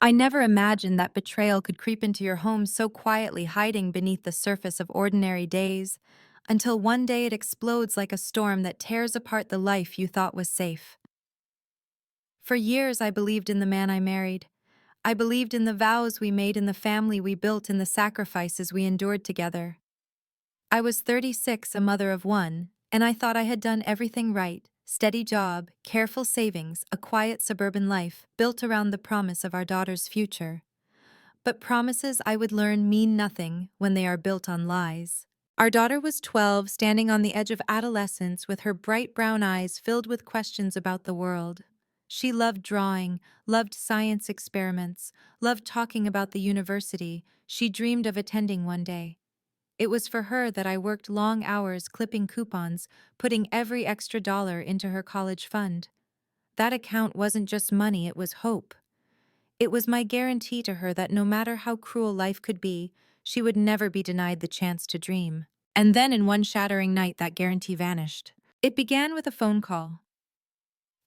I never imagined that betrayal could creep into your home so quietly, hiding beneath the surface of ordinary days, until one day it explodes like a storm that tears apart the life you thought was safe. For years, I believed in the man I married. I believed in the vows we made, in the family we built, in the sacrifices we endured together. I was 36, a mother of one, and I thought I had done everything right: steady job, careful savings, a quiet suburban life built around the promise of our daughter's future. But promises, I would learn, mean nothing when they are built on lies. Our daughter was 12, standing on the edge of adolescence with her bright brown eyes filled with questions about the world. She loved drawing, loved science experiments, loved talking about the university she dreamed of attending one day. It was for her that I worked long hours clipping coupons, putting every extra dollar into her college fund. That account wasn't just money, it was hope. It was my guarantee to her that no matter how cruel life could be, she would never be denied the chance to dream. And then in one shattering night, that guarantee vanished. It began with a phone call.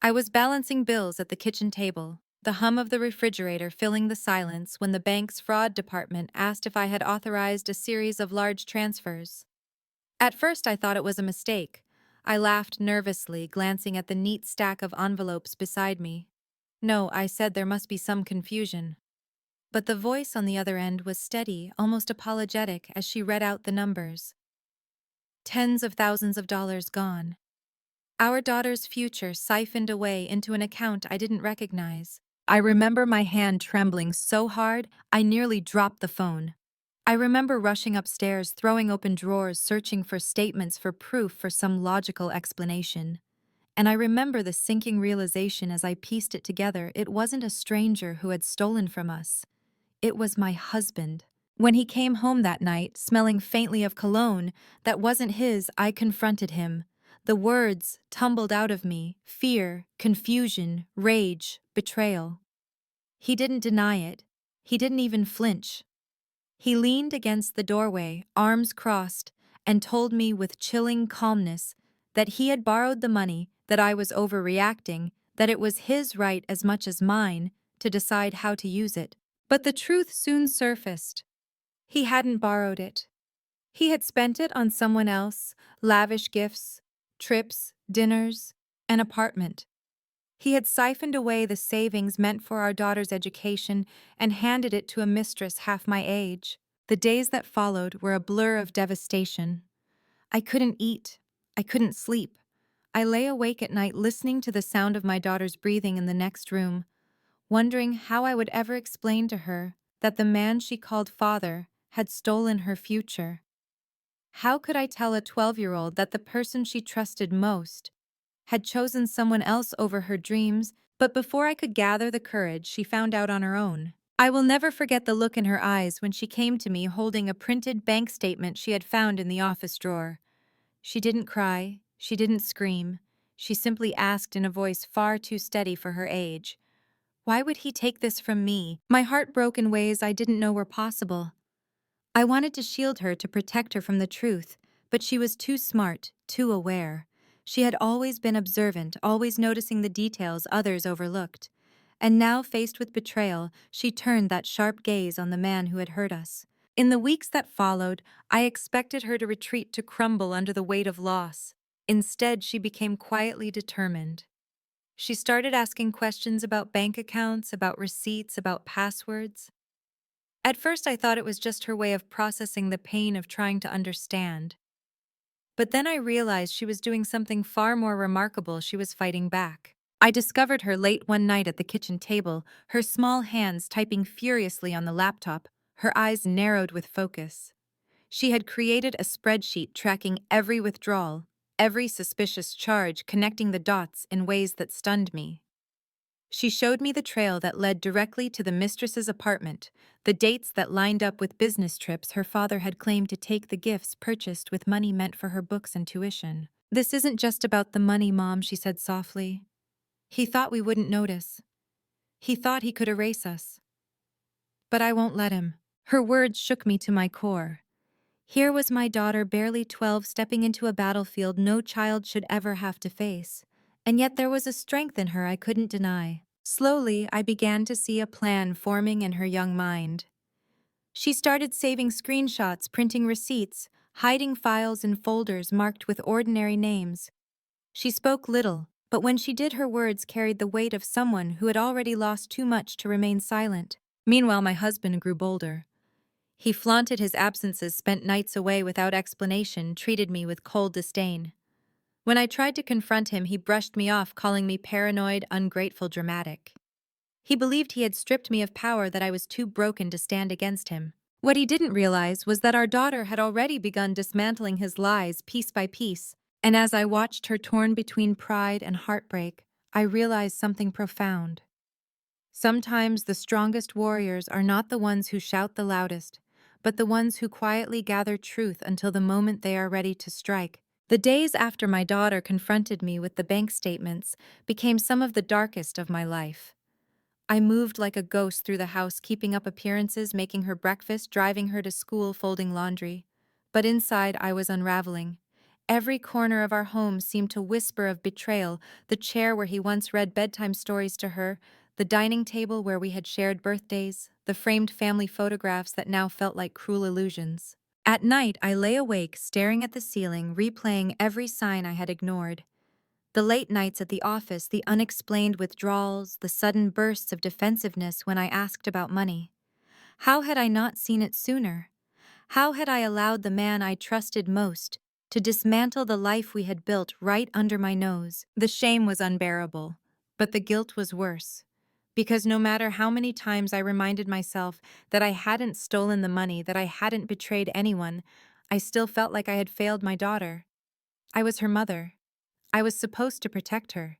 I was balancing bills at the kitchen table, the hum of the refrigerator filling the silence, when the bank's fraud department asked if I had authorized a series of large transfers. At first, I thought it was a mistake. I laughed nervously, glancing at the neat stack of envelopes beside me. No, I said, there must be some confusion. But the voice on the other end was steady, almost apologetic, as she read out the numbers. Tens of thousands of dollars gone. Our daughter's future siphoned away into an account I didn't recognize. I remember my hand trembling so hard, I nearly dropped the phone. I remember rushing upstairs, throwing open drawers, searching for statements, for proof, for some logical explanation. And I remember the sinking realization as I pieced it together: it wasn't a stranger who had stolen from us. It was my husband. When he came home that night, smelling faintly of cologne that wasn't his, I confronted him. The words tumbled out of me: fear, confusion, rage, betrayal. He didn't deny it. He didn't even flinch. He leaned against the doorway, arms crossed, and told me with chilling calmness that he had borrowed the money, that I was overreacting, that it was his right as much as mine to decide how to use it. But the truth soon surfaced. He hadn't borrowed it. He had spent it on someone else: lavish gifts, trips, dinners, an apartment. He had siphoned away the savings meant for our daughter's education and handed it to a mistress half my age. The days that followed were a blur of devastation. I couldn't eat. I couldn't sleep. I lay awake at night listening to the sound of my daughter's breathing in the next room, wondering how I would ever explain to her that the man she called father had stolen her future. How could I tell a 12-year-old that the person she trusted most had chosen someone else over her dreams? But before I could gather the courage, she found out on her own. I will never forget the look in her eyes when she came to me holding a printed bank statement she had found in the office drawer. She didn't cry, she didn't scream. She simply asked in a voice far too steady for her age, "Why would he take this from me?" My heart broke in ways I didn't know were possible. I wanted to shield her, to protect her from the truth, but she was too smart, too aware. She had always been observant, always noticing the details others overlooked. And now, faced with betrayal, she turned that sharp gaze on the man who had hurt us. In the weeks that followed, I expected her to retreat, to crumble under the weight of loss. Instead, she became quietly determined. She started asking questions about bank accounts, about receipts, about passwords. At first, I thought it was just her way of processing the pain of trying to understand. But then I realized she was doing something far more remarkable. She was fighting back. I discovered her late one night at the kitchen table, her small hands typing furiously on the laptop, her eyes narrowed with focus. She had created a spreadsheet tracking every withdrawal, every suspicious charge, connecting the dots in ways that stunned me. She showed me the trail that led directly to the mistress's apartment, the dates that lined up with business trips her father had claimed to take, the gifts purchased with money meant for her books and tuition. "This isn't just about the money, Mom," she said softly. "He thought we wouldn't notice. He thought he could erase us. But I won't let him." Her words shook me to my core. Here was my daughter, barely 12, stepping into a battlefield no child should ever have to face. And yet there was a strength in her I couldn't deny. Slowly, I began to see a plan forming in her young mind. She started saving screenshots, printing receipts, hiding files in folders marked with ordinary names. She spoke little, but when she did, her words carried the weight of someone who had already lost too much to remain silent. Meanwhile, my husband grew bolder. He flaunted his absences, spent nights away without explanation, treated me with cold disdain. When I tried to confront him, he brushed me off, calling me paranoid, ungrateful, dramatic. He believed he had stripped me of power, that I was too broken to stand against him. What he didn't realize was that our daughter had already begun dismantling his lies piece by piece, and as I watched her torn between pride and heartbreak, I realized something profound. Sometimes the strongest warriors are not the ones who shout the loudest, but the ones who quietly gather truth until the moment they are ready to strike. The days after my daughter confronted me with the bank statements became some of the darkest of my life. I moved like a ghost through the house, keeping up appearances, making her breakfast, driving her to school, folding laundry. But inside, I was unraveling. Every corner of our home seemed to whisper of betrayal: the chair where he once read bedtime stories to her, the dining table where we had shared birthdays, the framed family photographs that now felt like cruel illusions. At night, I lay awake, staring at the ceiling, replaying every sign I had ignored. The late nights at the office, the unexplained withdrawals, the sudden bursts of defensiveness when I asked about money. How had I not seen it sooner? How had I allowed the man I trusted most to dismantle the life we had built right under my nose? The shame was unbearable, but the guilt was worse. Because no matter how many times I reminded myself that I hadn't stolen the money, that I hadn't betrayed anyone, I still felt like I had failed my daughter. I was her mother. I was supposed to protect her.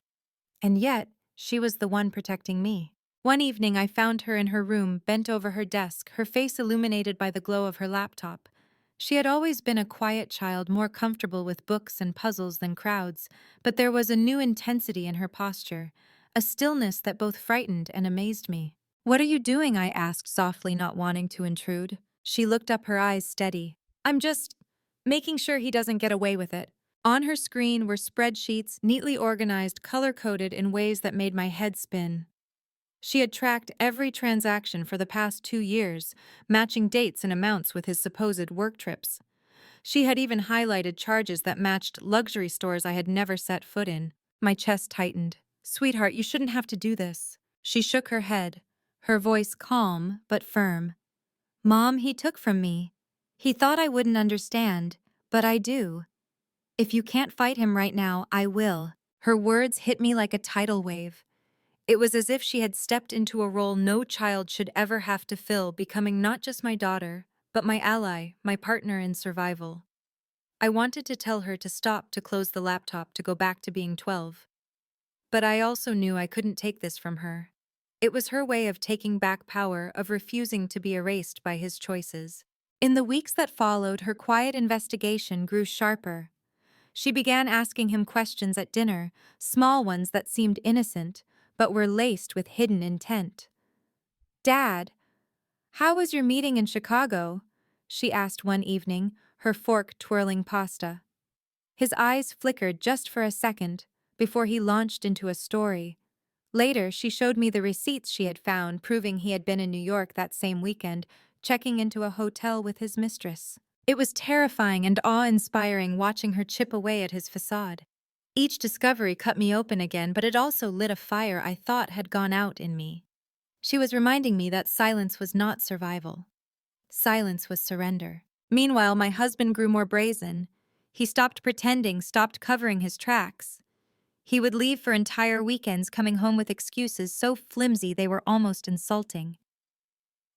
And yet, she was the one protecting me. One evening, I found her in her room, bent over her desk, her face illuminated by the glow of her laptop. She had always been a quiet child, more comfortable with books and puzzles than crowds, but there was a new intensity in her posture, a stillness that both frightened and amazed me. "What are you doing?" I asked softly, not wanting to intrude. She looked up, her eyes steady. "I'm just making sure he doesn't get away with it." On her screen were spreadsheets, neatly organized, color-coded in ways that made my head spin. She had tracked every transaction for the past 2 years, matching dates and amounts with his supposed work trips. She had even highlighted charges that matched luxury stores I had never set foot in. My chest tightened. "Sweetheart, you shouldn't have to do this." She shook her head, her voice calm but firm. "Mom, he took from me. He thought I wouldn't understand, but I do. If you can't fight him right now, I will." Her words hit me like a tidal wave. It was as if she had stepped into a role no child should ever have to fill, becoming not just my daughter, but my ally, my partner in survival. I wanted to tell her to stop, to close the laptop, to go back to being 12. But I also knew I couldn't take this from her. It was her way of taking back power, of refusing to be erased by his choices. In the weeks that followed, her quiet investigation grew sharper. She began asking him questions at dinner, small ones that seemed innocent, but were laced with hidden intent. "Dad, how was your meeting in Chicago?" she asked one evening, her fork twirling pasta. His eyes flickered just for a second, before he launched into a story. Later, she showed me the receipts she had found, proving he had been in New York that same weekend, checking into a hotel with his mistress. It was terrifying and awe-inspiring watching her chip away at his facade. Each discovery cut me open again, but it also lit a fire I thought had gone out in me. She was reminding me that silence was not survival. Silence was surrender. Meanwhile, my husband grew more brazen. He stopped pretending, stopped covering his tracks. He would leave for entire weekends, coming home with excuses so flimsy they were almost insulting.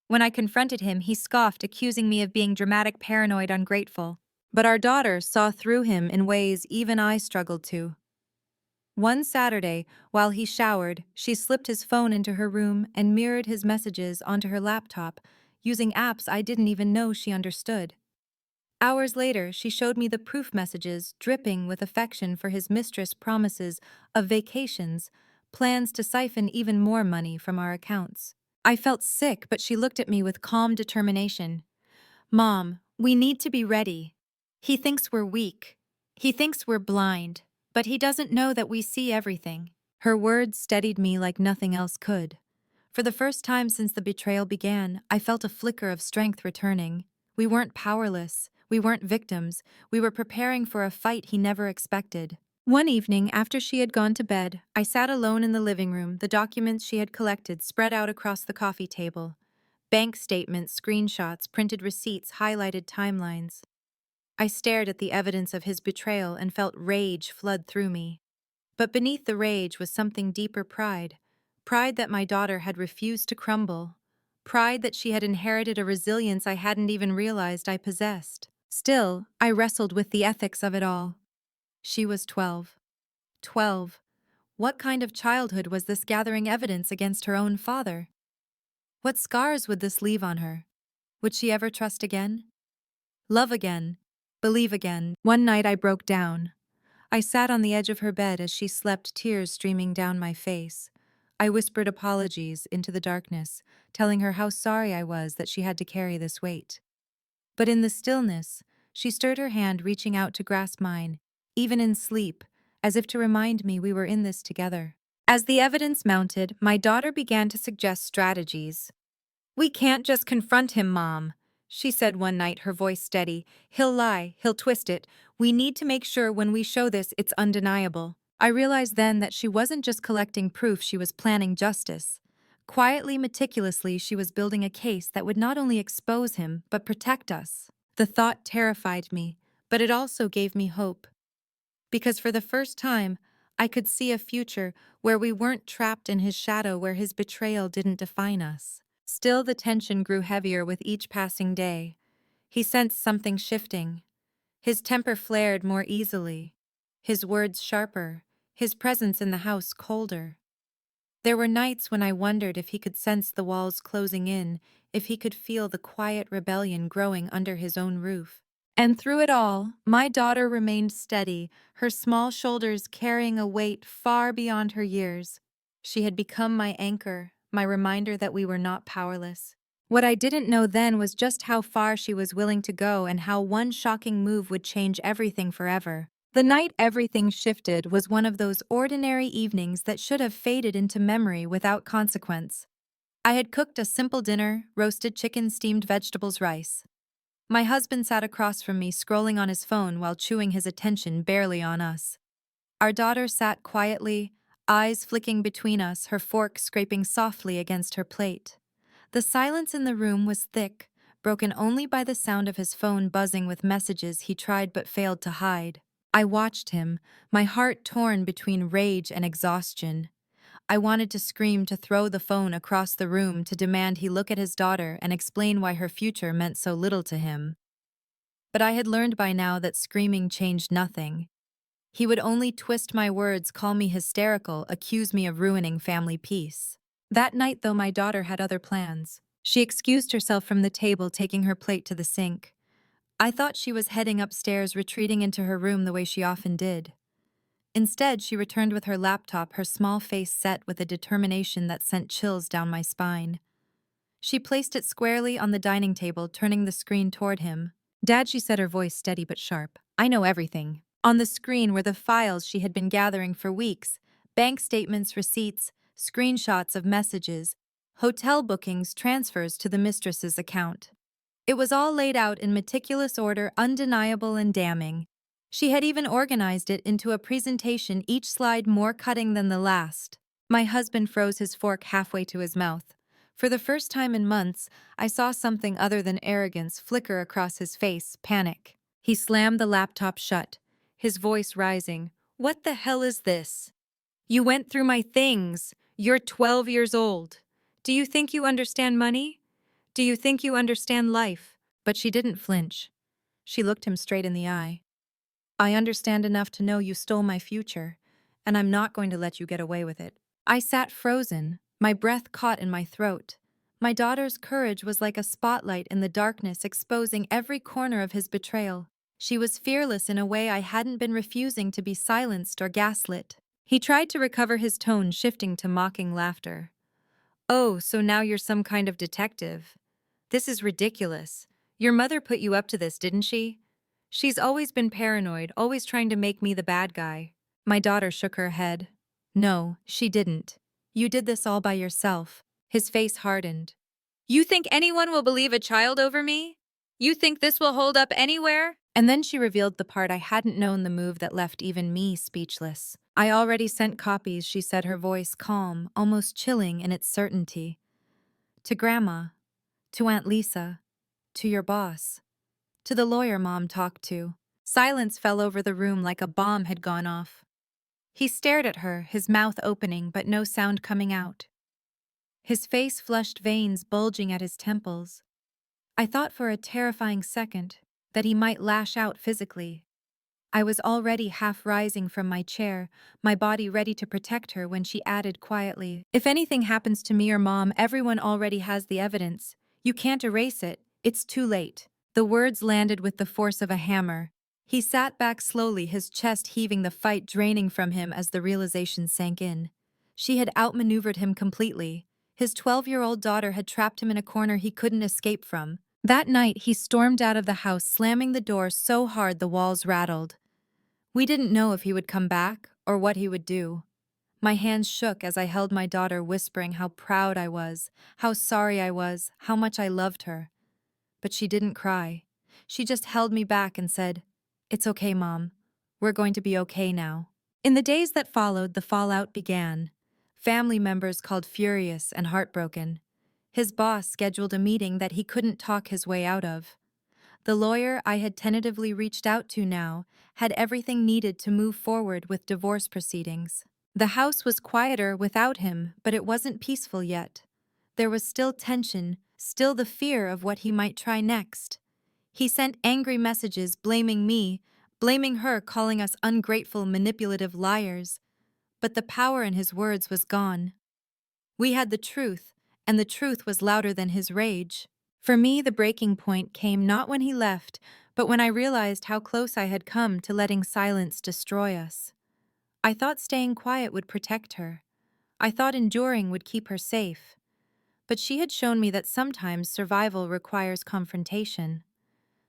When I confronted him, he scoffed, accusing me of being dramatic, paranoid, ungrateful. But our daughter saw through him in ways even I struggled to. One Saturday, while he showered, she slipped his phone into her room and mirrored his messages onto her laptop, using apps I didn't even know she understood. Hours later, she showed me the proof messages, dripping with affection for his mistress, promises of vacations, plans to siphon even more money from our accounts. I felt sick, but she looked at me with calm determination. "Mom, we need to be ready. He thinks we're weak. He thinks we're blind, but he doesn't know that we see everything." Her words steadied me like nothing else could. For the first time since the betrayal began, I felt a flicker of strength returning. We weren't powerless. We weren't victims. We were preparing for a fight he never expected. One evening, after she had gone to bed, I sat alone in the living room, the documents she had collected spread out across the coffee table. Bank statements, screenshots, printed receipts, highlighted timelines. I stared at the evidence of his betrayal and felt rage flood through me. But beneath the rage was something deeper pride. Pride that my daughter had refused to crumble. Pride that she had inherited a resilience I hadn't even realized I possessed. Still, I wrestled with the ethics of it all. She was 12. 12. What kind of childhood was this gathering evidence against her own father? What scars would this leave on her? Would she ever trust again? Love again? Believe again? One night I broke down. I sat on the edge of her bed as she slept, tears streaming down my face. I whispered apologies into the darkness, telling her how sorry I was that she had to carry this weight. But in the stillness, she stirred her hand, reaching out to grasp mine, even in sleep, as if to remind me we were in this together. As the evidence mounted, my daughter began to suggest strategies. "We can't just confront him, Mom," she said one night, her voice steady. "He'll lie, he'll twist it. We need to make sure when we show this it's undeniable." I realized then that she wasn't just collecting proof, she was planning justice. Quietly, meticulously, she was building a case that would not only expose him, but protect us. The thought terrified me, but it also gave me hope. Because for the first time, I could see a future where we weren't trapped in his shadow, where his betrayal didn't define us. Still, the tension grew heavier with each passing day. He sensed something shifting. His temper flared more easily, his words sharper, his presence in the house colder. There were nights when I wondered if he could sense the walls closing in, if he could feel the quiet rebellion growing under his own roof. And through it all, my daughter remained steady, her small shoulders carrying a weight far beyond her years. She had become my anchor, my reminder that we were not powerless. What I didn't know then was just how far she was willing to go and how one shocking move would change everything forever. The night everything shifted was one of those ordinary evenings that should have faded into memory without consequence. I had cooked a simple dinner: roasted chicken, steamed vegetables, rice. My husband sat across from me, scrolling on his phone while chewing, his attention barely on us. Our daughter sat quietly, eyes flicking between us, her fork scraping softly against her plate. The silence in the room was thick, broken only by the sound of his phone buzzing with messages he tried but failed to hide. I watched him, my heart torn between rage and exhaustion. I wanted to scream, to throw the phone across the room, to demand he look at his daughter and explain why her future meant so little to him. But I had learned by now that screaming changed nothing. He would only twist my words, call me hysterical, accuse me of ruining family peace. That night, though, my daughter had other plans. She excused herself from the table, taking her plate to the sink. I thought she was heading upstairs, retreating into her room the way she often did. Instead, she returned with her laptop, her small face set with a determination that sent chills down my spine. She placed it squarely on the dining table, turning the screen toward him. "Dad," she said, her voice steady but sharp, "I know everything." On the screen were the files she had been gathering for weeks: bank statements, receipts, screenshots of messages, hotel bookings, transfers to the mistress's account. It was all laid out in meticulous order, undeniable and damning. She had even organized it into a presentation, each slide more cutting than the last. My husband froze, his fork halfway to his mouth. For the first time in months, I saw something other than arrogance flicker across his face: panic. He slammed the laptop shut, his voice rising. "What the hell is this? You went through my things. You're 12 years old. Do you think you understand money? Do you think you understand life?" But she didn't flinch. She looked him straight in the eye. "I understand enough to know you stole my future, and I'm not going to let you get away with it." I sat frozen, my breath caught in my throat. My daughter's courage was like a spotlight in the darkness, exposing every corner of his betrayal. She was fearless in a way I hadn't been, refusing to be silenced or gaslit. He tried to recover his tone, shifting to mocking laughter. "Oh, so now you're some kind of detective. This is ridiculous. Your mother put you up to this, didn't she? She's always been paranoid, always trying to make me the bad guy." My daughter shook her head. No, she didn't. You did this all by yourself. His face hardened. You think anyone will believe a child over me? You think this will hold up anywhere? And then she revealed the part I hadn't known, the move that left even me speechless. I already sent copies, she said, her voice calm, almost chilling in its certainty. To Grandma, to Aunt Lisa, to your boss, to the lawyer Mom talked to. Silence fell over the room like a bomb had gone off. He stared at her, his mouth opening but no sound coming out. His face flushed, veins bulging at his temples. I thought for a terrifying second that he might lash out physically. I was already half rising from my chair, my body ready to protect her, when she added quietly, "If anything happens to me or Mom, everyone already has the evidence. You can't erase it. It's too late." The words landed with the force of a hammer. He sat back slowly, his chest heaving, the fight draining from him as the realization sank in. She had outmaneuvered him completely. His 12-year-old daughter had trapped him in a corner he couldn't escape from. That night, he stormed out of the house, slamming the door so hard the walls rattled. We didn't know if he would come back or what he would do. My hands shook as I held my daughter, whispering how proud I was, how sorry I was, how much I loved her. But she didn't cry. She just held me back and said, "It's okay, Mom. We're going to be okay now." In the days that followed, the fallout began. Family members called, furious and heartbroken. His boss scheduled a meeting that he couldn't talk his way out of. The lawyer I had tentatively reached out to now had everything needed to move forward with divorce proceedings. The house was quieter without him, but it wasn't peaceful yet. There was still tension, still the fear of what he might try next. He sent angry messages blaming me, blaming her, calling us ungrateful, manipulative liars. But the power in his words was gone. We had the truth, and the truth was louder than his rage. For me, the breaking point came not when he left, but when I realized how close I had come to letting silence destroy us. I thought staying quiet would protect her. I thought enduring would keep her safe. But she had shown me that sometimes survival requires confrontation.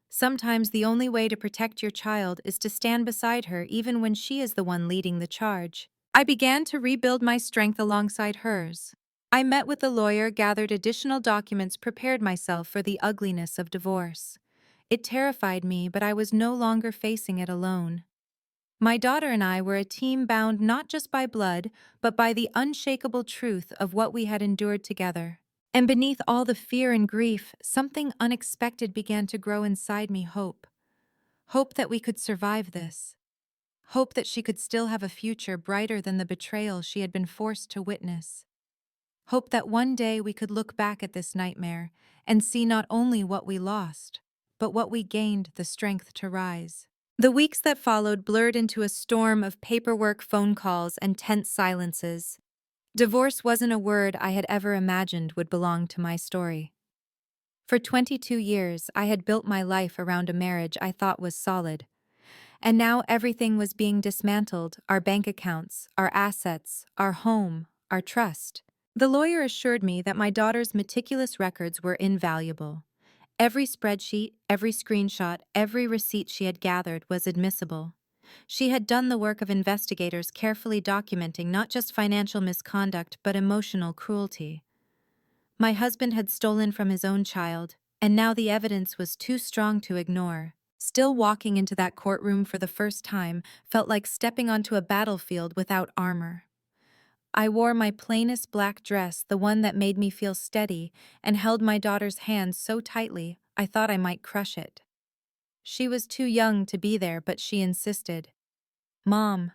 Sometimes the only way to protect your child is to stand beside her even when she is the one leading the charge. I began to rebuild my strength alongside hers. I met with the lawyer, gathered additional documents, prepared myself for the ugliness of divorce. It terrified me, but I was no longer facing it alone. My daughter and I were a team, bound not just by blood, but by the unshakable truth of what we had endured together. And beneath all the fear and grief, something unexpected began to grow inside me: hope. Hope that we could survive this. Hope that she could still have a future brighter than the betrayal she had been forced to witness. Hope that one day we could look back at this nightmare and see not only what we lost, but what we gained, the strength to rise. The weeks that followed blurred into a storm of paperwork, phone calls, and tense silences. Divorce wasn't a word I had ever imagined would belong to my story. For 22 years, I had built my life around a marriage I thought was solid. And now everything was being dismantled: our bank accounts, our assets, our home, our trust. The lawyer assured me that my daughter's meticulous records were invaluable. Every spreadsheet, every screenshot, every receipt she had gathered was admissible. She had done the work of investigators, carefully documenting not just financial misconduct but emotional cruelty. My husband had stolen from his own child, and now the evidence was too strong to ignore. Still, walking into that courtroom for the first time felt like stepping onto a battlefield without armor. I wore my plainest black dress, the one that made me feel steady, and held my daughter's hand so tightly I thought I might crush it. She was too young to be there, but she insisted. "Mom,"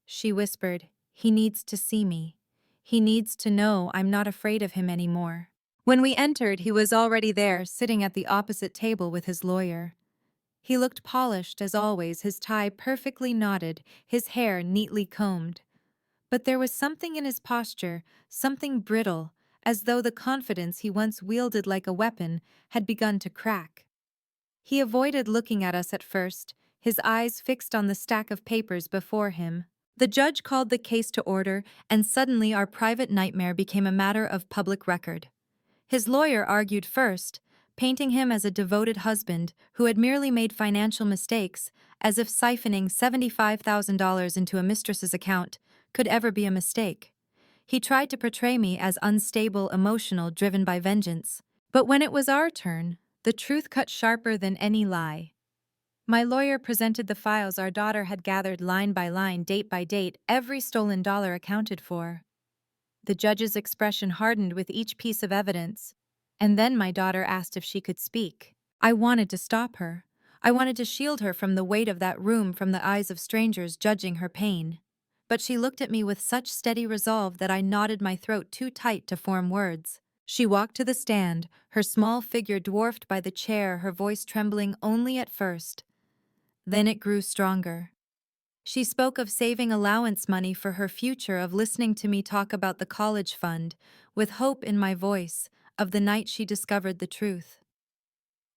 she whispered, "he needs to see me. He needs to know I'm not afraid of him anymore." When we entered, he was already there, sitting at the opposite table with his lawyer. He looked polished as always, his tie perfectly knotted, his hair neatly combed. But there was something in his posture, something brittle, as though the confidence he once wielded like a weapon had begun to crack. He avoided looking at us at first, his eyes fixed on the stack of papers before him. The judge called the case to order, and suddenly our private nightmare became a matter of public record. His lawyer argued first, painting him as a devoted husband who had merely made financial mistakes, as if siphoning $75,000 into a mistress's account could ever be a mistake. He tried to portray me as unstable, emotional, driven by vengeance. But when it was our turn, the truth cut sharper than any lie. My lawyer presented the files our daughter had gathered line by line, date by date, every stolen dollar accounted for. The judge's expression hardened with each piece of evidence. And then my daughter asked if she could speak. I wanted to stop her. I wanted to shield her from the weight of that room, from the eyes of strangers judging her pain. But she looked at me with such steady resolve that I knotted my throat too tight to form words. She walked to the stand, her small figure dwarfed by the chair, her voice trembling only at first. Then it grew stronger. She spoke of saving allowance money for her future, of listening to me talk about the college fund, with hope in my voice, of the night she discovered the truth.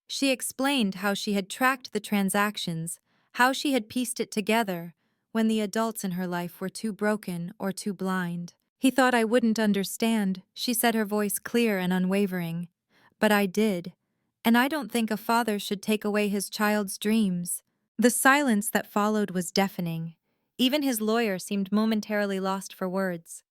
She explained how she had tracked the transactions, how she had pieced it together, when the adults in her life were too broken or too blind. He thought I wouldn't understand, she said, her voice clear and unwavering. But I did, and I don't think a father should take away his child's dreams. The silence that followed was deafening. Even his lawyer seemed momentarily lost for words.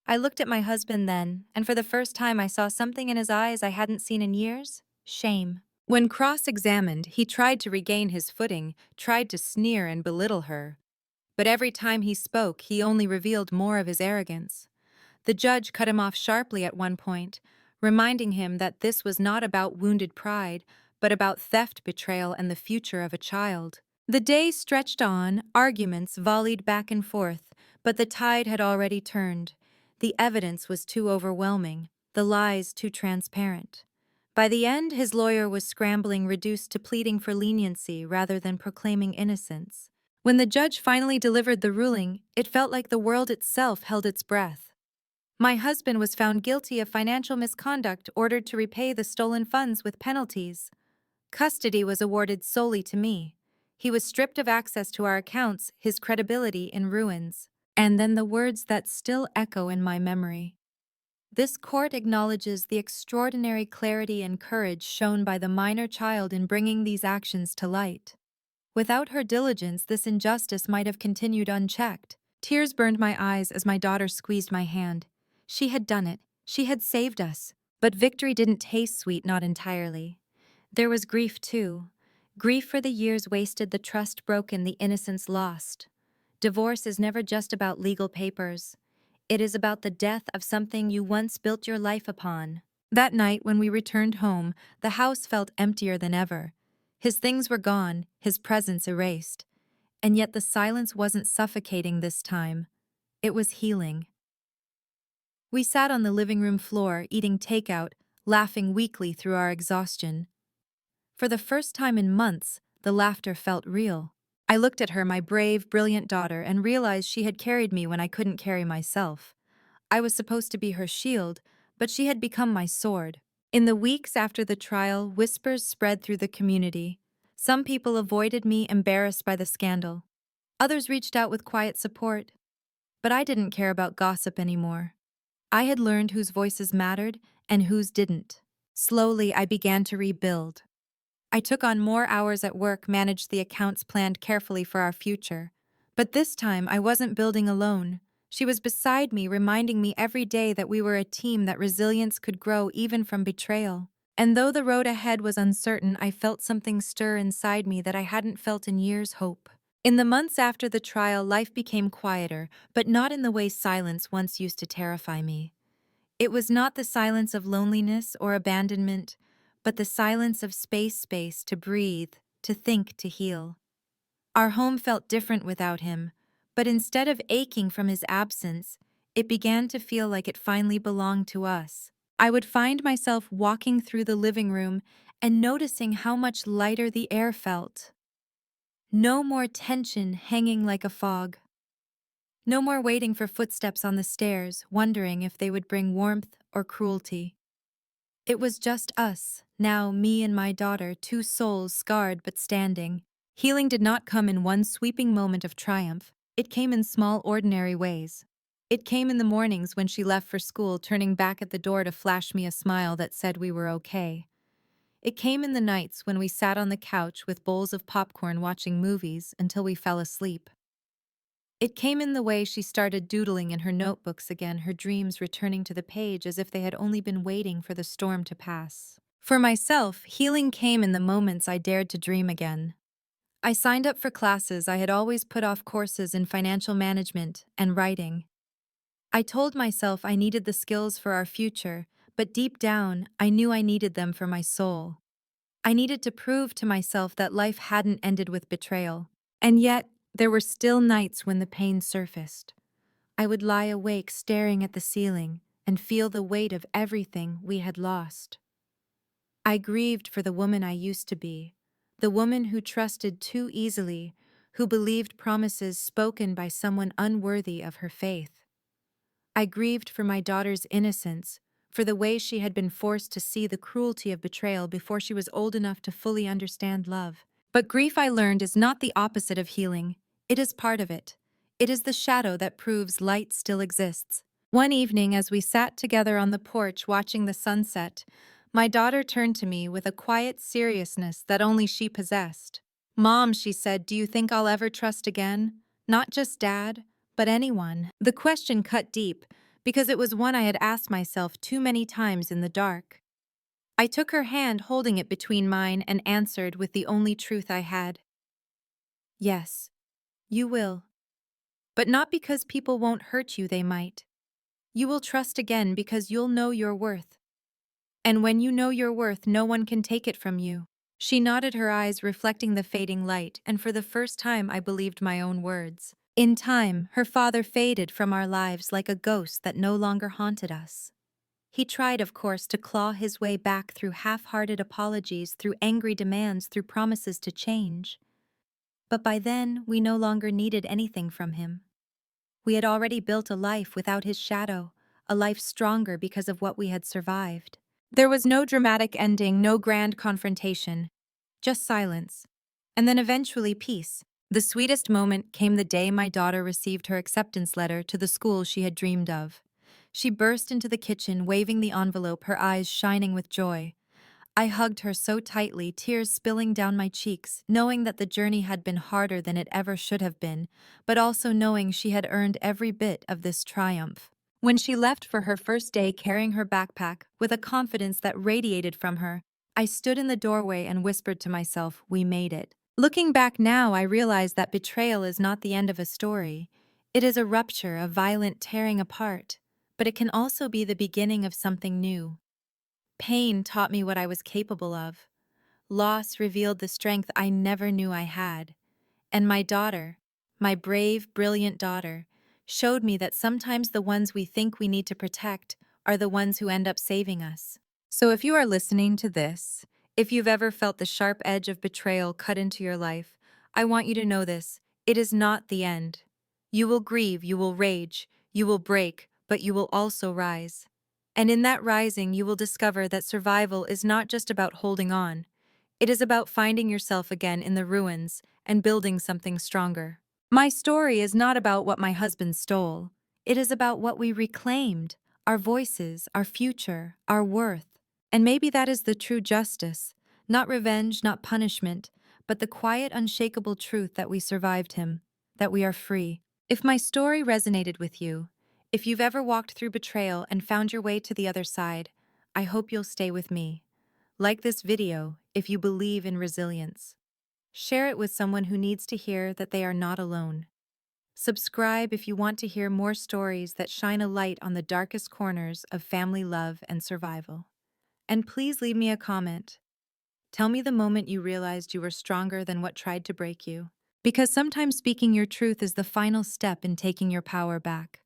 I looked at my husband then, and for the first time I saw something in his eyes I hadn't seen in years: shame. When cross-examined, he tried to regain his footing, tried to sneer and belittle her. But every time he spoke, he only revealed more of his arrogance. The judge cut him off sharply at one point, reminding him that this was not about wounded pride, but about theft, betrayal, and the future of a child. The day stretched on, arguments volleyed back and forth, but the tide had already turned. The evidence was too overwhelming, the lies too transparent. By the end, his lawyer was scrambling, reduced to pleading for leniency rather than proclaiming innocence. When the judge finally delivered the ruling, it felt like the world itself held its breath. My husband was found guilty of financial misconduct, ordered to repay the stolen funds with penalties. Custody was awarded solely to me. He was stripped of access to our accounts, his credibility in ruins. And then the words that still echo in my memory. This court acknowledges the extraordinary clarity and courage shown by the minor child in bringing these actions to light. Without her diligence, this injustice might have continued unchecked. Tears burned my eyes as my daughter squeezed my hand. She had done it. She had saved us. But victory didn't taste sweet, not entirely. There was grief, too. Grief for the years wasted, the trust broken, the innocence lost. Divorce is never just about legal papers. It is about the death of something you once built your life upon. That night, when we returned home, the house felt emptier than ever. His things were gone, his presence erased. And yet the silence wasn't suffocating this time. It was healing. We sat on the living room floor, eating takeout, laughing weakly through our exhaustion. For the first time in months, the laughter felt real. I looked at her, my brave, brilliant daughter, and realized she had carried me when I couldn't carry myself. I was supposed to be her shield, but she had become my sword. In the weeks after the trial, whispers spread through the community. Some people avoided me, embarrassed by the scandal. Others reached out with quiet support. But I didn't care about gossip anymore. I had learned whose voices mattered and whose didn't. Slowly, I began to rebuild. I took on more hours at work, managed the accounts, planned carefully for our future. But this time, I wasn't building alone. She was beside me, reminding me every day that we were a team, that resilience could grow even from betrayal. And though the road ahead was uncertain, I felt something stir inside me that I hadn't felt in years: hope. In the months after the trial, life became quieter, but not in the way silence once used to terrify me. It was not the silence of loneliness or abandonment, but the silence of space to breathe, to think, to heal. Our home felt different without him, but instead of aching from his absence, it began to feel like it finally belonged to us. I would find myself walking through the living room and noticing how much lighter the air felt. No more tension hanging like a fog. No more waiting for footsteps on the stairs, wondering if they would bring warmth or cruelty. It was just us, now me and my daughter, two souls scarred but standing. Healing did not come in one sweeping moment of triumph. It came in small, ordinary ways. It came in the mornings when she left for school, turning back at the door to flash me a smile that said we were okay. It came in the nights when we sat on the couch with bowls of popcorn watching movies until we fell asleep. It came in the way she started doodling in her notebooks again, her dreams returning to the page as if they had only been waiting for the storm to pass. For myself, healing came in the moments I dared to dream again. I signed up for classes I had always put off, courses in financial management and writing. I told myself I needed the skills for our future, but deep down, I knew I needed them for my soul. I needed to prove to myself that life hadn't ended with betrayal. And yet, there were still nights when the pain surfaced. I would lie awake staring at the ceiling and feel the weight of everything we had lost. I grieved for the woman I used to be, the woman who trusted too easily, who believed promises spoken by someone unworthy of her faith. I grieved for my daughter's innocence, for the way she had been forced to see the cruelty of betrayal before she was old enough to fully understand love. But grief, I learned, is not the opposite of healing. It is part of it. It is the shadow that proves light still exists. One evening, as we sat together on the porch watching the sunset, my daughter turned to me with a quiet seriousness that only she possessed. "Mom," she said, "do you think I'll ever trust again? Not just Dad, but anyone." The question cut deep, because it was one I had asked myself too many times in the dark. I took her hand, holding it between mine, and answered with the only truth I had. "Yes, you will. But not because people won't hurt you, they might. You will trust again because you'll know your worth. And when you know your worth, no one can take it from you." She nodded, her eyes reflecting the fading light, and for the first time I believed my own words. In time, her father faded from our lives like a ghost that no longer haunted us. He tried, of course, to claw his way back through half-hearted apologies, through angry demands, through promises to change. But by then, we no longer needed anything from him. We had already built a life without his shadow, a life stronger because of what we had survived. There was no dramatic ending, no grand confrontation, just silence. And then eventually peace. The sweetest moment came the day my daughter received her acceptance letter to the school she had dreamed of. She burst into the kitchen, waving the envelope, her eyes shining with joy. I hugged her so tightly, tears spilling down my cheeks, knowing that the journey had been harder than it ever should have been, but also knowing she had earned every bit of this triumph. When she left for her first day carrying her backpack, with a confidence that radiated from her, I stood in the doorway and whispered to myself, "We made it." Looking back now, I realize that betrayal is not the end of a story. It is a rupture, a violent tearing apart, but it can also be the beginning of something new. Pain taught me what I was capable of. Loss revealed the strength I never knew I had. And my daughter, my brave, brilliant daughter, showed me that sometimes the ones we think we need to protect are the ones who end up saving us. So if you are listening to this, if you've ever felt the sharp edge of betrayal cut into your life, I want you to know this: it is not the end. You will grieve, you will rage, you will break, but you will also rise. And in that rising, you will discover that survival is not just about holding on. It is about finding yourself again in the ruins and building something stronger. My story is not about what my husband stole. It is about what we reclaimed, our voices, our future, our worth. And maybe that is the true justice, not revenge, not punishment, but the quiet, unshakable truth that we survived him, that we are free. If my story resonated with you, if you've ever walked through betrayal and found your way to the other side, I hope you'll stay with me. Like this video if you believe in resilience. Share it with someone who needs to hear that they are not alone. Subscribe if you want to hear more stories that shine a light on the darkest corners of family love and survival. And please leave me a comment. Tell me the moment you realized you were stronger than what tried to break you. Because sometimes speaking your truth is the final step in taking your power back.